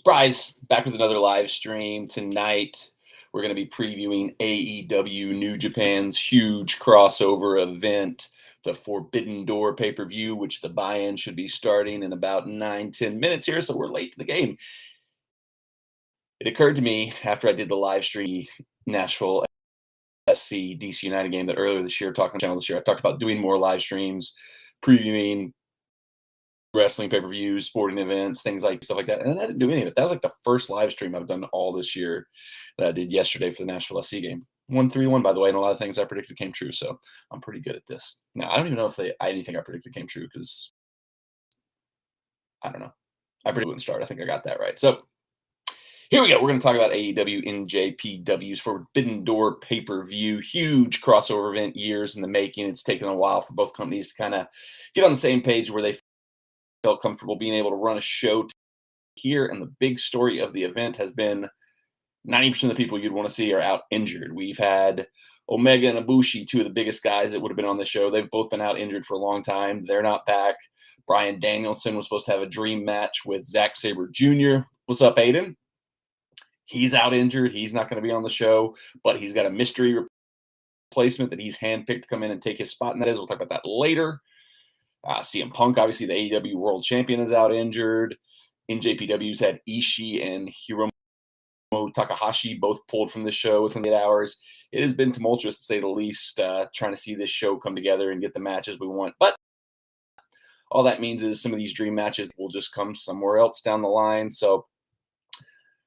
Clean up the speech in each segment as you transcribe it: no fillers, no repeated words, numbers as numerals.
Surprise! Back with another live stream tonight. We're going to be previewing AEW New Japan's huge crossover event, the Forbidden Door pay-per-view, which the buy-in should be starting in about 9-10 minutes here, so we're late to the game. It occurred to me after I did the live stream Nashville SC DC United game that earlier this year, talking on the channel this year, I talked about doing more live streams, previewing wrestling pay-per-views, sporting events, things like stuff like that. And then I didn't do any of it. That was like the first live stream I've done all this year that I did yesterday for the Nashville SC game. 1-3-1, by the way, and a lot of things I predicted came true. So I'm pretty good at this. Now, I don't even know if anything I predicted came true because I don't know. I predicted it wouldn't start. I think I got that right. So here we go. We're going to talk about AEW NJPW's Forbidden Door pay-per-view. Huge crossover event, years in the making. It's taken a while for both companies to kind of get on the same page where they felt comfortable being able to run a show here. And the big story of the event has been 90% of the people you'd want to see are out injured. We've had Omega and Ibushi, two of the biggest guys that would have been on the show. They've both been out injured for a long time. They're not back. Bryan Danielson was supposed to have a dream match with Zack Sabre Jr. What's up, Aiden? He's out injured. He's not going to be on the show, but he's got a mystery replacement that he's handpicked to come in and take his spot, and that is, we'll talk about that later. CM Punk, obviously the AEW World Champion, is out injured. NJPW's had Ishii and Hiromu Takahashi both pulled from the show within 8 hours. It has been tumultuous, to say the least, trying to see this show come together and get the matches we want. But all that means is some of these dream matches will just come somewhere else down the line. So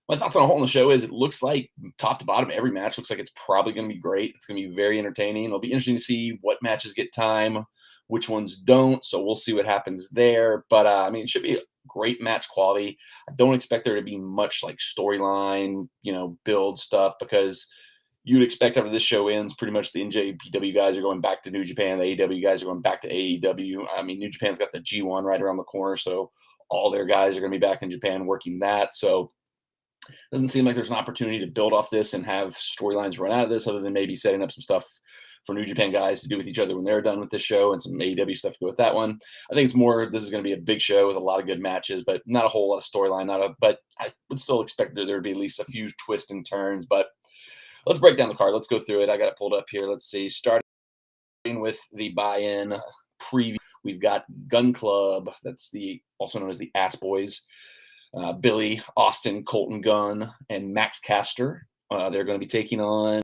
my thoughts on a whole in the show is it looks like top to bottom, every match looks like it's probably going to be great. It's going to be very entertaining. It'll be interesting to see what matches get time, which ones don't. So we'll see what happens there. But I mean, it should be a great match quality. I don't expect there to be much like storyline, build stuff, because you'd expect after this show ends, pretty much the NJPW guys are going back to New Japan. The AEW guys are going back to AEW. I mean, New Japan's got the G1 right around the corner. So all their guys are going to be back in Japan working that. So it doesn't seem like there's an opportunity to build off this and have storylines run out of this, other than maybe setting up some stuff for New Japan guys to do with each other when they're done with this show, and some AEW stuff to go with that one. I think it's more, this is going to be a big show with a lot of good matches, but not a whole lot of storyline. But I would still expect there to be at least a few twists and turns. But let's break down the card. Let's go through it. I got it pulled up here. Let's see. Starting with the buy-in preview, we've got Gun Club. That's also known as the Ass Boys. Billy, Austin, Colton Gunn, and Max Caster. They're going to be taking on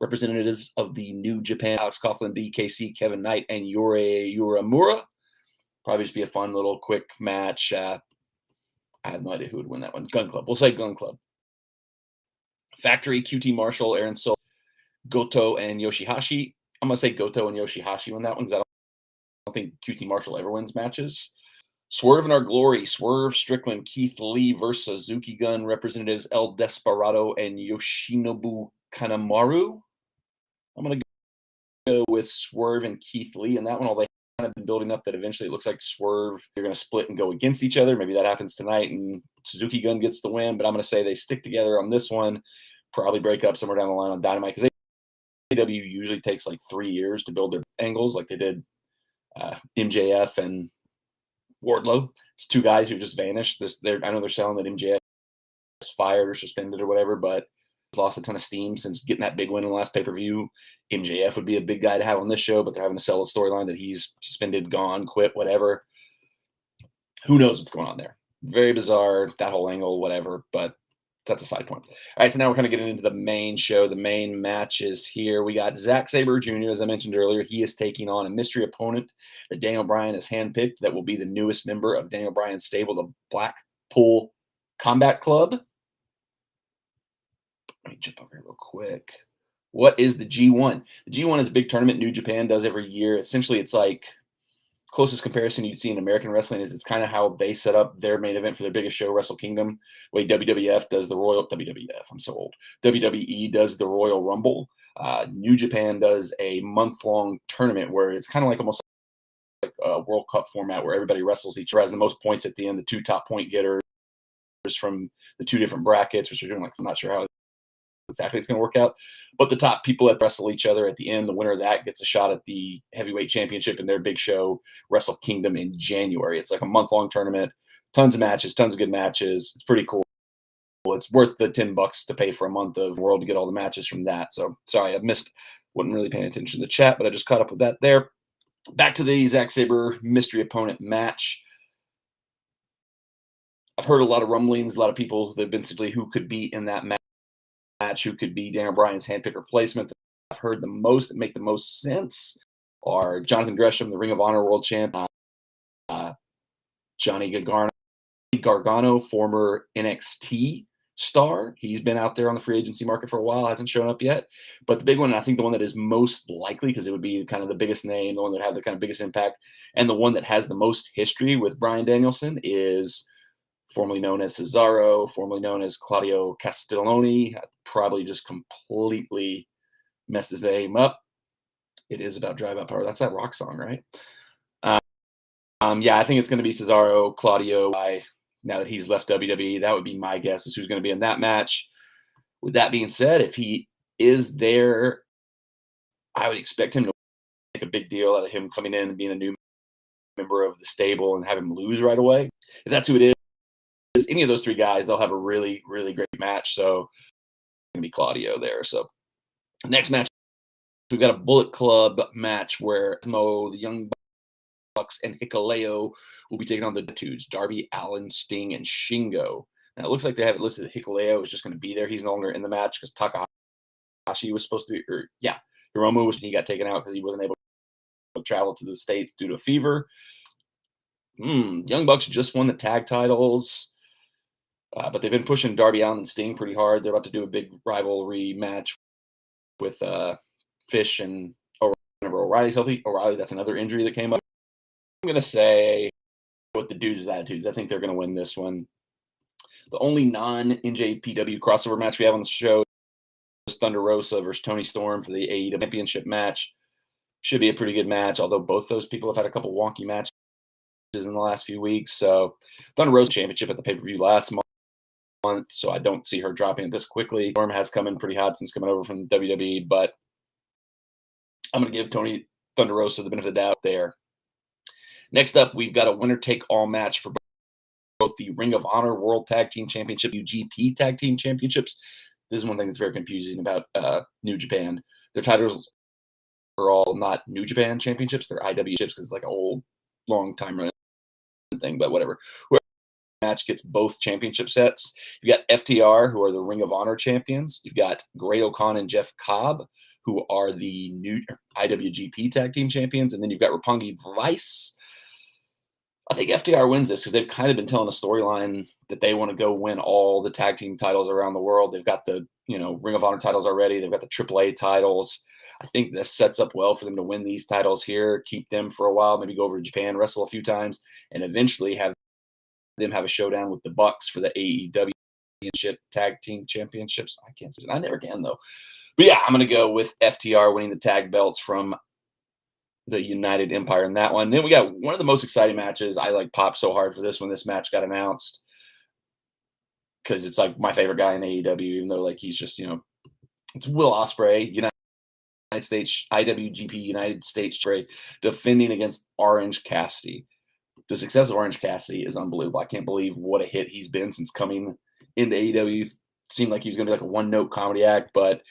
representatives of the New Japan, Alex Coughlin, DKC, Kevin Knight, and Yuri Uemura. Probably just be a fun little quick match. I have no idea who would win that one. Gun Club. We'll say Gun Club. Factory, QT Marshall, Aaron Silva, Goto, and Yoshihashi. I'm going to say Goto and Yoshihashi win that one, because I don't think QT Marshall ever wins matches. Swerve in Our Glory, Swerve Strickland, Keith Lee versus Suzuki Gun representatives El Desperado and Yoshinobu Kanemaru. I'm going to go with Swerve and Keith Lee in that one, although they kind of been building up that eventually it looks like Swerve, they're going to split and go against each other. Maybe that happens tonight and Suzuki Gun gets the win, but I'm going to say they stick together on this one, probably break up somewhere down the line on Dynamite, because AEW usually takes like 3 years to build their angles, like they did MJF and Wardlow. It's two guys who just vanished. I know they're selling that MJF is fired or suspended or whatever, but he's lost a ton of steam since getting that big win in the last pay-per-view. MJF would be a big guy to have on this show, but they're having to sell a storyline that he's suspended, gone, quit, whatever. Who knows what's going on there? Very bizarre, that whole angle, whatever, but that's a side point. All right, so now we're kind of getting into the main show. The main matches here. We got Zack Sabre Jr., as I mentioned earlier. He is taking on a mystery opponent that Daniel Bryan has handpicked that will be the newest member of Daniel Bryan's stable, the Blackpool Combat Club. Let me jump over here real quick. What is the G1? The G1 is a big tournament New Japan does every year. Essentially, it's like closest comparison you'd see in American wrestling is it's kind of how they set up their main event for their biggest show, Wrestle Kingdom. The way WWE does the WWE does the Royal Rumble. New Japan does a month-long tournament where it's kind of like almost like a World Cup format where everybody wrestles each other, has the most points at the end, the two top point getters from the two different brackets, which are doing, like, I'm not sure how exactly it's going to work out, but the top people that wrestle each other at the end, the winner of that gets a shot at the heavyweight championship in their big show, Wrestle Kingdom, in January. It's like a month-long tournament. tons of matches, tons of good matches. It's pretty cool. It's worth the $10 to pay for a month of World to get all the matches from that. So sorry, I missed, wasn't really paying attention to the chat, but I just caught up with that there. Back to the Zack Sabre mystery opponent match. I've heard a lot of rumblings, a lot of people that have been simply who could be in that match, who could be Daniel Bryan's handpicked replacement. I've heard the most that make the most sense are Jonathan Gresham, the Ring of Honor World Champ, Johnny Gargano, former NXT star. He's been out there on the free agency market for a while, hasn't shown up yet. But the big one, and I think the one that is most likely, because it would be kind of the biggest name, the one that had the kind of biggest impact, and the one that has the most history with Bryan Danielson is formerly known as Cesaro, formerly known as Claudio Castelloni. I probably just completely messed his name up. It is about Drive Out Power. That's that rock song, right? Yeah, I think it's going to be Cesaro, Claudio. Now that he's left WWE, that would be my guess is who's going to be in that match. With that being said, if he is there, I would expect him to make a big deal out of him coming in and being a new member of the stable and have him lose right away. If that's who it is, any of those three guys, they'll have a really, really great match. So it's going to be Claudio there. So next match, we've got a Bullet Club match where Mo, the Young Bucks, and Hikuleo will be taking on the Dudes, Darby Allin, Sting, and Shingo. Now, it looks like they have it listed that Hikuleo is just going to be there. He's no longer in the match because Takahashi was supposed to be, Hiromu was, he got taken out because he wasn't able to travel to the States due to a fever. Young Bucks just won the tag titles, but they've been pushing Darby Allin and Sting pretty hard. They're about to do a big rivalry match with Fish and O'Reilly's healthy. O'Reilly, that's another injury that came up. I'm going to say with the Dudes' attitudes, I think they're going to win this one. The only non-NJPW crossover match we have on the show is Thunder Rosa versus Tony Storm for the AEW Championship match. Should be a pretty good match, although both those people have had a couple wonky matches in the last few weeks. So Thunder Rosa Championship at the pay-per-view last month, so I don't see her dropping it this quickly. Storm has come in pretty hot since coming over from WWE, but I'm going to give Thunder Rosa the benefit of the doubt there. Next up, we've got a winner-take-all match for both the Ring of Honor World Tag Team Championship, UGP Tag Team Championships. This is one thing that's very confusing about New Japan. Their titles are all not New Japan Championships. They're IW chips because it's like an old, long time running thing, but whatever. Whoever match gets both championship sets. You've got FTR, who are the Ring of Honor champions. You've got Great-O-Khan and Jeff Cobb, who are the new IWGP Tag Team Champions. And then you've got Roppongi Vice. I think FTR wins this because they've kind of been telling a storyline that they want to go win all the tag team titles around the world. They've got the, Ring of Honor titles already. They've got the AAA titles. I think this sets up well for them to win these titles here, keep them for a while, maybe go over to Japan, wrestle a few times, and eventually have them have a showdown with the Bucks for the AEW Tag Team Championships. I can't say it. I never can, though. But yeah, I'm going to go with FTR winning the tag belts from the United Empire in that one. Then we got one of the most exciting matches. I popped so hard for this when this match got announced because it's like my favorite guy in AEW, even though he's just, it's Will Ospreay, United States, IWGP United States defending against Orange Cassidy. The success of Orange Cassidy is unbelievable. I can't believe what a hit he's been since coming into AEW. Seemed like he was going to be like a one-note comedy act, but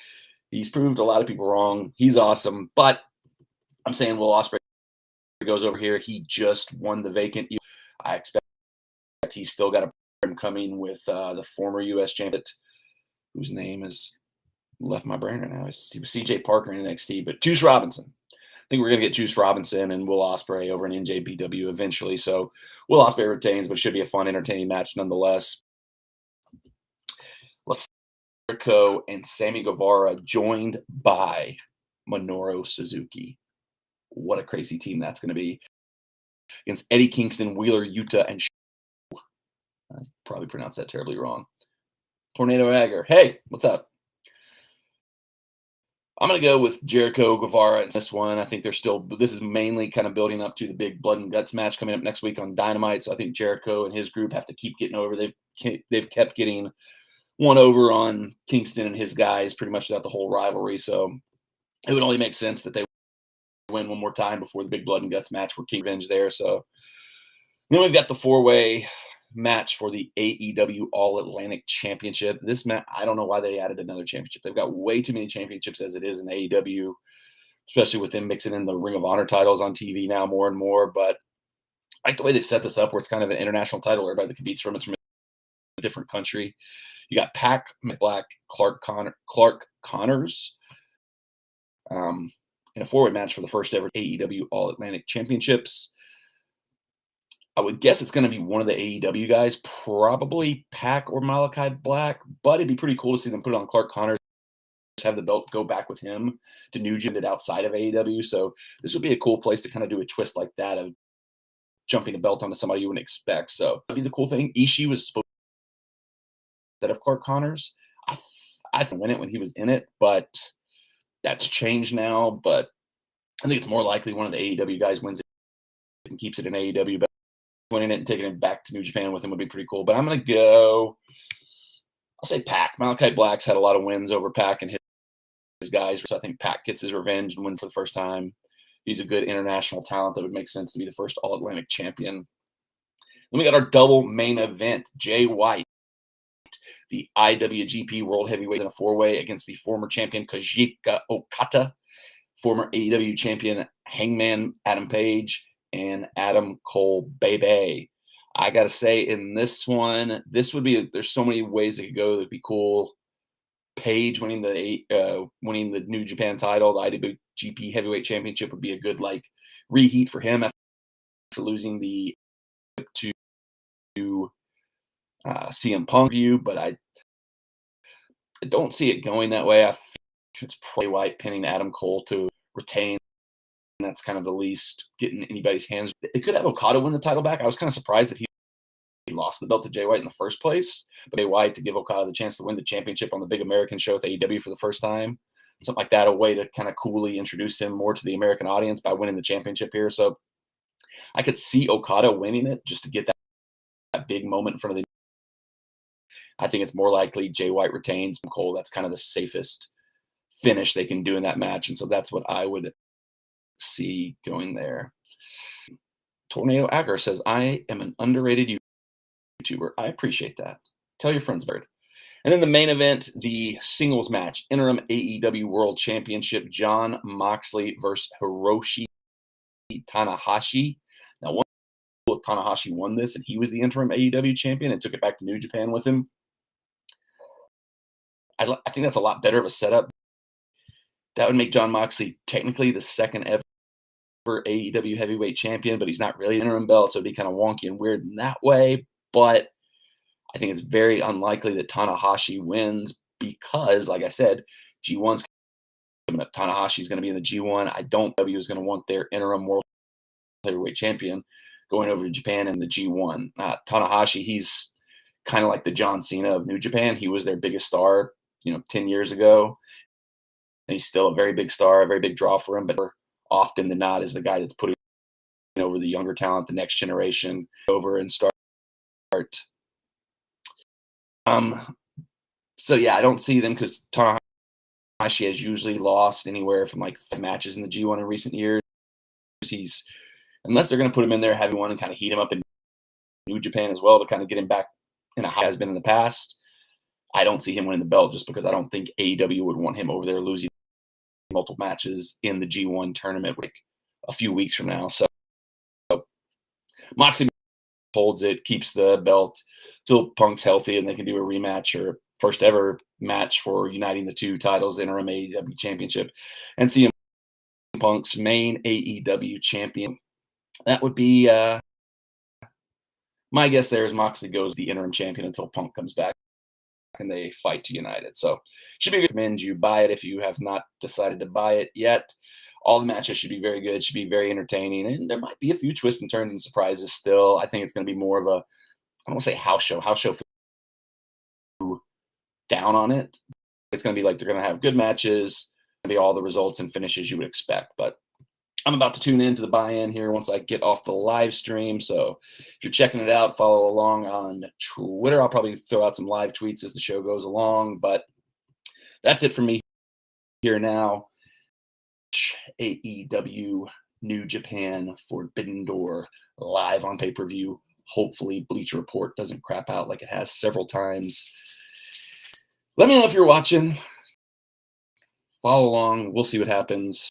he's proved a lot of people wrong. He's awesome, but I'm saying Will Ospreay goes over here. He just won the vacant. I expect he's still got a program coming with the former U.S. champion, whose name has left my brain right now. He was C.J. Parker in NXT, but Juice Robinson. I think we're going to get Juice Robinson and Will Ospreay over in NJPW eventually. So Will Ospreay retains, but it should be a fun, entertaining match nonetheless. Let's see. Jericho and Sammy Guevara joined by Minoru Suzuki. What a crazy team that's going to be. Against Eddie Kingston, Wheeler, Yuta, and I probably pronounced that terribly wrong. Tornado Agger. Hey, what's up? I'm going to go with Jericho, Guevara in this one. I think this is mainly kind of building up to the big blood and guts match coming up next week on Dynamite. So I think Jericho and his group have to keep getting over. They've kept getting one over on Kingston and his guys pretty much throughout the whole rivalry. So it would only make sense that they win one more time before the big blood and guts match where King Revenge there. So then we've got the four-way match for the AEW All Atlantic Championship. This match, I don't know why they added another championship. They've got way too many championships as it is in AEW, especially with them mixing in the Ring of Honor titles on TV now more and more. But I like the way they've set this up where it's kind of an international title. Everybody that competes from it's from a different country. You got Pac, Black, Clark Connors in a four-way match for the first ever AEW All Atlantic Championships. I would guess it's going to be one of the AEW guys, probably Pac or Malachi Black, but it'd be pretty cool to see them put it on Clark Connors, have the belt go back with him to New Japan outside of AEW. So this would be a cool place to kind of do a twist like that of jumping a belt onto somebody you wouldn't expect. So that'd be the cool thing. Ishii was supposed to instead of Clark Connors. I win it when he was in it, but that's changed now. But I think it's more likely one of the AEW guys wins it and keeps it in AEW. But winning it and taking it back to New Japan with him would be pretty cool. But I'm going to go, I'll say Pac. Malachi Black's had a lot of wins over Pac and his guys. So I think Pac gets his revenge and wins for the first time. He's a good international talent that would make sense to be the first All-Atlantic champion. Then we got our double main event. Jay White, the IWGP World Heavyweight in a four-way against the former champion Kazuchika Okada, former AEW champion Hangman Adam Page, and Adam Cole Baby. I got to say, in this one, this would be, there's so many ways it could go that would be cool. Page winning the New Japan title, the IWGP Heavyweight Championship would be a good reheat for him after losing the to CM Punk view, but I don't see it going that way. I think it's probably White pinning Adam Cole to retain. That's kind of the least getting anybody's hands. It could have Okada win the title back. I was kind of surprised that he lost the belt to Jay White in the first place, but Jay White to give Okada the chance to win the championship on the big American show with AEW for the first time. Something like that, a way to kind of coolly introduce him more to the American audience by winning the championship here. So I could see Okada winning it just to get that big moment in front of the. I think it's more likely Jay White retains Cole. That's kind of the safest finish they can do in that match. And so that's what I would see going there. Tornado Agar says, I am an underrated YouTuber. I appreciate that. Tell your friends about it. And then the main event, the singles match, interim AEW World Championship, Jon Moxley versus Hiroshi Tanahashi. Now, one with Tanahashi won this, and he was the interim AEW champion and took it back to New Japan with him. I think that's a lot better of a setup. That would make Jon Moxley technically the second ever AEW heavyweight champion, but he's not really an interim belt, so it'd be kind of wonky and weird in that way. But I think it's very unlikely that Tanahashi wins because, like I said, G1's coming up. Tanahashi's going to be in the G1. I don't think W is going to want their interim world heavyweight champion going over to Japan in the G1. Tanahashi, he's kind of like the John Cena of New Japan. He was their biggest star, 10 years ago. And he's still a very big star, a very big draw for him, but often than not is the guy that's putting over the younger talent, the next generation over and start. So yeah, I don't see them because Tanahashi has usually lost anywhere from 5 matches in the G1 in recent years. Unless they're going to put him in there, have one and kind of heat him up in New Japan as well to kind of get him back in a high has been in the past. I don't see him winning the belt just because I don't think AEW would want him over there losing multiple matches in the G1 tournament a few weeks from now. So Moxley holds it, keeps the belt till Punk's healthy and they can do a rematch or first ever match for uniting the two titles, the interim AEW championship, and CM Punk's main AEW champion. That would be my guess there is Moxley goes the interim champion until Punk comes back and they fight to unite it. So should be recommend you buy it if you have not decided to buy it yet. All the matches should be very good, should be very entertaining, and there might be a few twists and turns and surprises still. I think it's going to be more of a, I don't want to say house show down on it. It's going to be they're going to have good matches, going to be all the results and finishes you would expect. But I'm about to tune into the buy-in here once I get off the live stream. So if you're checking it out, follow along on Twitter. I'll probably throw out some live tweets as the show goes along. But that's it for me here now. AEW New Japan Forbidden Door live on pay-per-view Hopefully, Bleacher Report doesn't crap out like it has several times. Let me know if you're watching. Follow along. We'll see what happens.